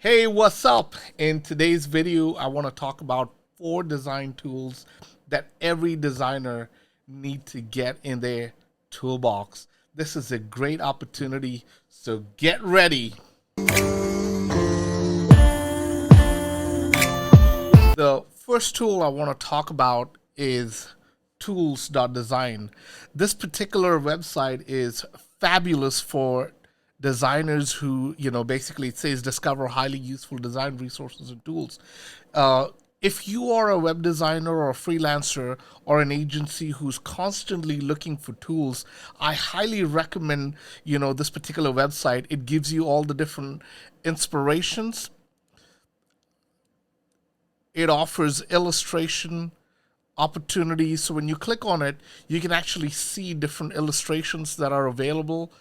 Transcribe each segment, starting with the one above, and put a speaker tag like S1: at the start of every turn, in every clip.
S1: Hey, what's up? In today's video, I want to talk about 4 design tools that every designer need to get in their toolbox. This is a great opportunity, so get ready. The first tool I want to talk about is tools.design. This particular website is fabulous for designers who, basically it says discover highly useful design resources and tools. Uh, if you are a web designer or a freelancer or an agency who's constantly looking for tools, I highly recommend, this particular website. It gives you all the different inspirations. It offers illustration opportunities. So when you click on it, you can actually see different illustrations that are available.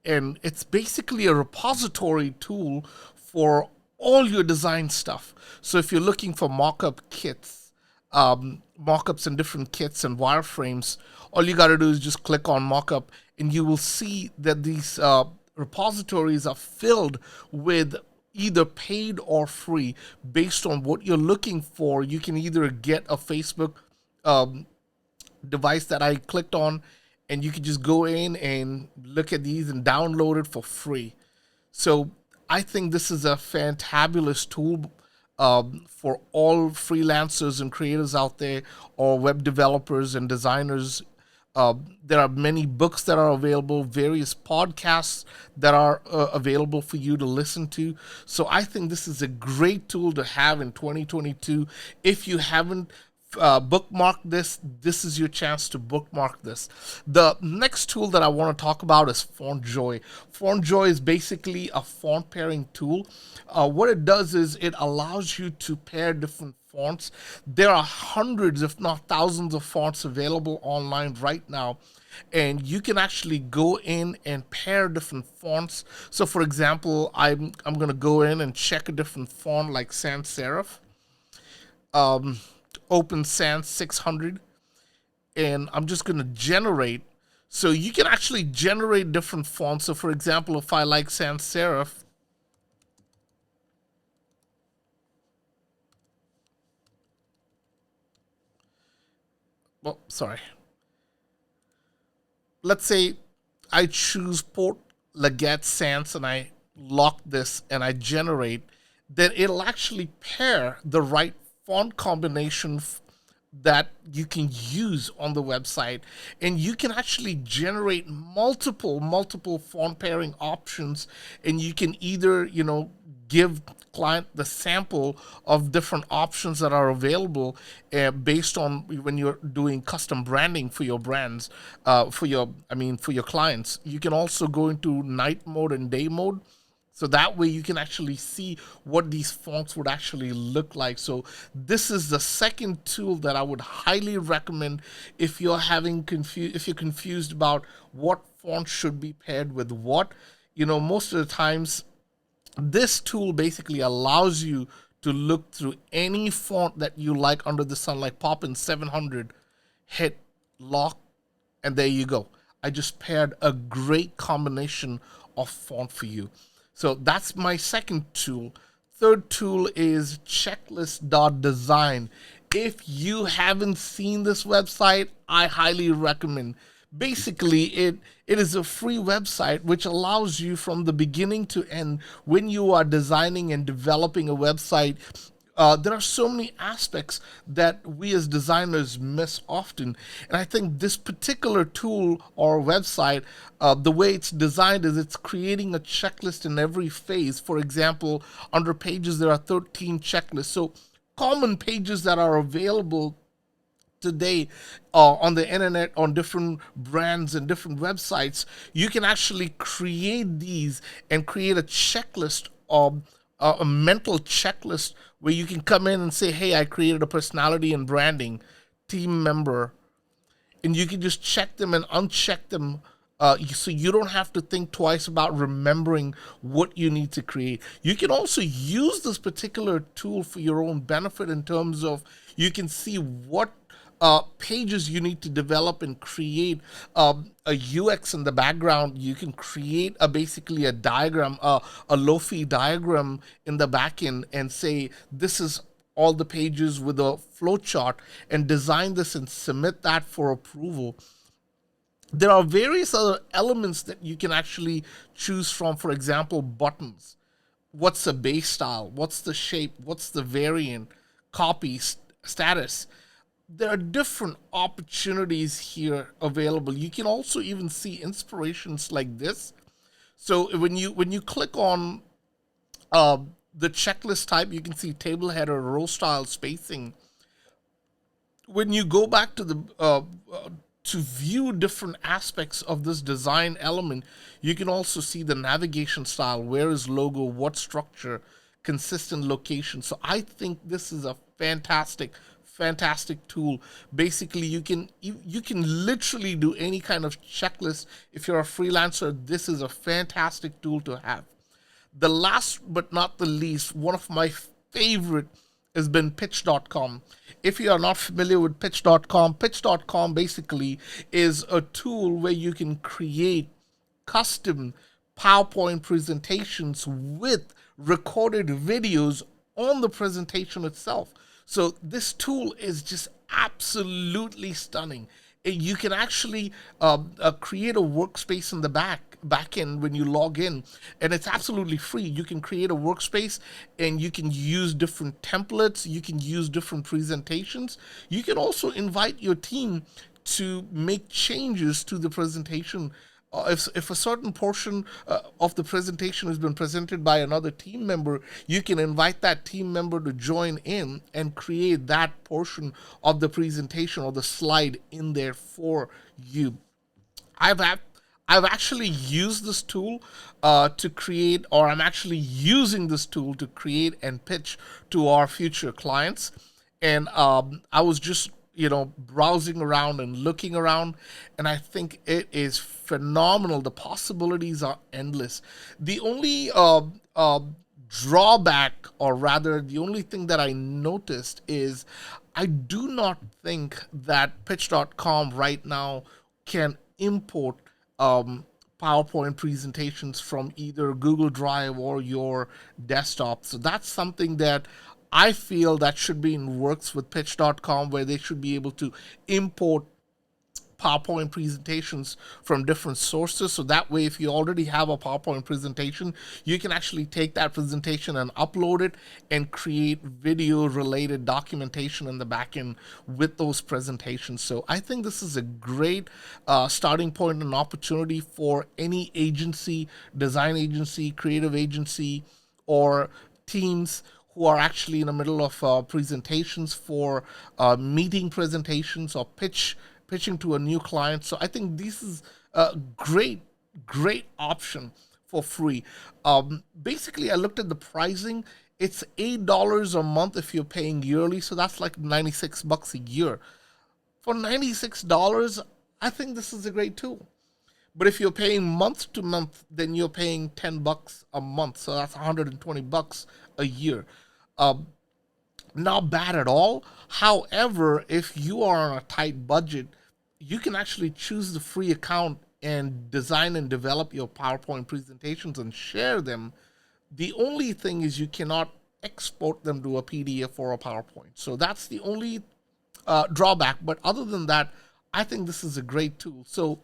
S1: And it's basically a repository tool for all your design stuff. So if you're looking for mock-up kits, mock-ups and different kits and wireframes, all you got to do is just click on mock-up and you will see that these repositories are filled with either paid or free based on what you're looking for. You can either get a Facebook device that I clicked on, and you can just go in and look at these and download it for free. So I think this is a fantabulous tool for all freelancers and creators out there, or web developers and designers. There are many books that are available, various podcasts that are available for you to listen to. So I think this is a great tool to have in 2022. If you haven't bookmarked this, this is your chance to bookmark this. The next tool that I want to talk about is FontJoy. FontJoy is basically a font pairing tool. What it does is it allows you to pair different fonts. There are hundreds, if not thousands, of fonts available online right now. And you can actually go in and pair different fonts. So for example, I'm gonna go in and check a different font like sans serif, Open Sans 600, and I'm just gonna generate. So you can actually generate different fonts. So for example, if I like sans serif, well, sorry, let's say I choose Port Leggett Sans and I lock this and I generate, then it'll actually pair the right font combination that you can use on the website. And you can actually generate multiple font pairing options, and you can either, give client the sample of different options that are available based on when you're doing custom branding for your brands, for your clients. You can also go into night mode and day mode, so that way you can actually see what these fonts would actually look like. So this is the second tool that I would highly recommend if you're if you're confused about what font should be paired with what. Most of the times this tool basically allows you to look through any font that you like under the sun, like pop in 700, hit lock, and there you go. I just paired a great combination of font for you. So that's my second tool. Third tool is checklist.design. If you haven't seen this website, I highly recommend. Basically, it is a free website which allows you from the beginning to end when you are designing and developing a website. There are so many aspects that we as designers miss often. And I think this particular tool or website, the way it's designed is it's creating a checklist in every phase. For example, under pages, there are 13 checklists. So common pages that are available today on the internet, on different brands and different websites, you can actually create these and create a checklist, a mental checklist, where you can come in and say, hey, I created a personality and branding team member, and you can just check them and uncheck them. So you don't have to think twice about remembering what you need to create. You can also use this particular tool for your own benefit in terms of you can see what pages you need to develop and create a UX in the background. You can create basically a diagram, a Lofi diagram in the backend, and say this is all the pages with a flowchart, and design this and submit that for approval. There are various other elements that you can actually choose from. For example, buttons. What's the base style? What's the shape? What's the variant? Copy status. There are different opportunities here available. You can also even see inspirations like this. So when you click on uh, the checklist type, you can see table header, row style, spacing. When you go back to the to view different aspects of this design element, you can also see the navigation style, where is logo, what structure, consistent location. So I think this is a fantastic tool. Basically, you can literally do any kind of checklist. If you're a freelancer, this is a fantastic tool to have. The last but not the least, one of my favorite has been pitch.com. If you are not familiar with pitch.com basically is a tool where you can create custom PowerPoint presentations with recorded videos on the presentation itself. So this tool is just absolutely stunning. You can actually create a workspace in the back end when you log in, and it's absolutely free. You can create a workspace, and you can use different templates. You can use different presentations. You can also invite your team to make changes to the presentation. If a certain portion of the presentation has been presented by another team member, you can invite that team member to join in and create that portion of the presentation or the slide in there for you. I've had, I've actually used this tool to create, or I'm actually using this tool to create and pitch to our future clients. And I was just browsing around and looking around, and I think it is phenomenal. The possibilities are endless. The only drawback, or rather the only thing that I noticed, is I do not think that pitch.com right now can import um, PowerPoint presentations from either Google Drive or your desktop. So that's something that I feel that should be in works with pitch.com, where they should be able to import PowerPoint presentations from different sources. So that way, if you already have a PowerPoint presentation, you can actually take that presentation and upload it and create video related documentation in the backend with those presentations. So I think this is a great starting point and opportunity for any agency, design agency, creative agency, or teams who are actually in the middle of presentations for meeting presentations or pitching to a new client. So I think this is a great option for free. Basically, I looked at the pricing. It's $8 a month if you're paying yearly, so that's like $96 a year. For $96, I think this is a great tool. But if you're paying month to month, then you're paying $10 a month, so that's $120 a year. Um, Not bad at all. However, if you are on a tight budget, you can actually choose the free account and design and develop your PowerPoint presentations and share them. The only thing is you cannot export them to a PDF or a PowerPoint. So that's the only drawback. But other than that, I think this is a great tool. So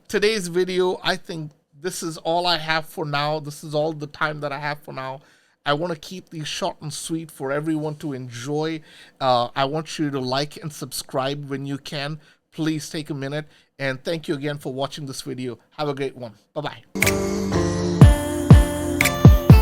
S1: today's video, I think this is all I have for now. This is all the time that I have for now. I want to keep these short and sweet for everyone to enjoy. I want you to like and subscribe when you can. Please take a minute. And thank you again for watching this video. Have a great one. Bye-bye.